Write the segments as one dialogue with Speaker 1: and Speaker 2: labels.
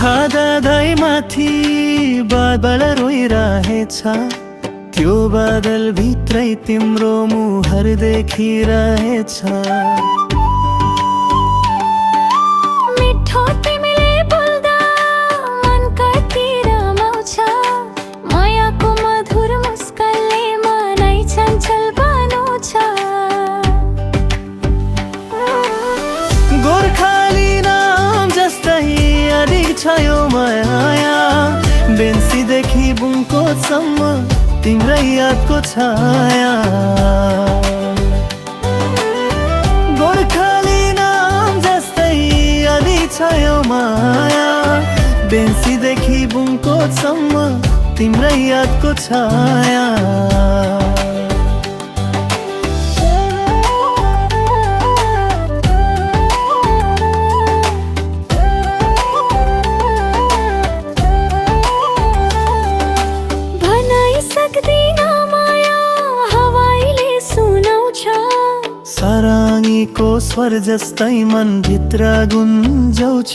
Speaker 1: खाँदै माथि बादल रोइरहेछ, त्यो बादल भित्रै तिम्रो मुहार देखिरहेछ।
Speaker 2: मिठो तिमीले बोल्दा मन कति रमाउँछ, मायाको मधुर मुस्कानले मनै चञ्चल बनाउँछ।
Speaker 1: गोर्खाली नाम जस्तै अधिक छ यो माया, बेन्सीदेखि बुङ्कोसम्म तिम्रै यादको छाया। गोर्खाली नाम जस्तै अधिक छ यो माया, बेन्सीदेखि बुङ्कोसम्म तिम्रै यादको छाया। साराङीको स्वर जस्तै मन भित्र गुन्जाउँछ,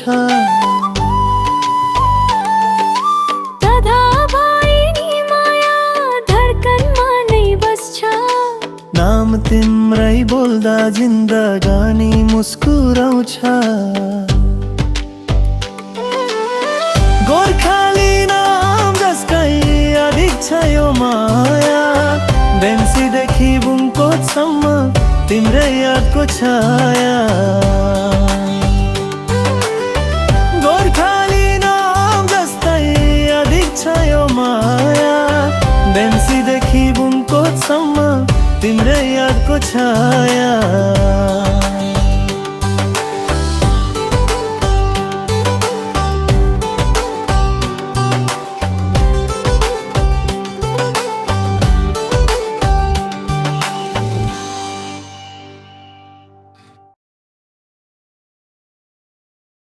Speaker 2: धड्कनमा नै बस्छ।
Speaker 1: नाम तिम्रै बोल्दा जिन्दगानी मुस्कुराउँछ। गोर्खाली नाम जस्तै अधिक छ यो माया, बेन्सीदेखि बुङ्कोसम्म तिम्रै यादको छाया। गोर्खाली नाम जस्तै अधिक छ यो माया, बेन्सीदेखि बुङ्कोसम्म तिम्रै यादको छाया।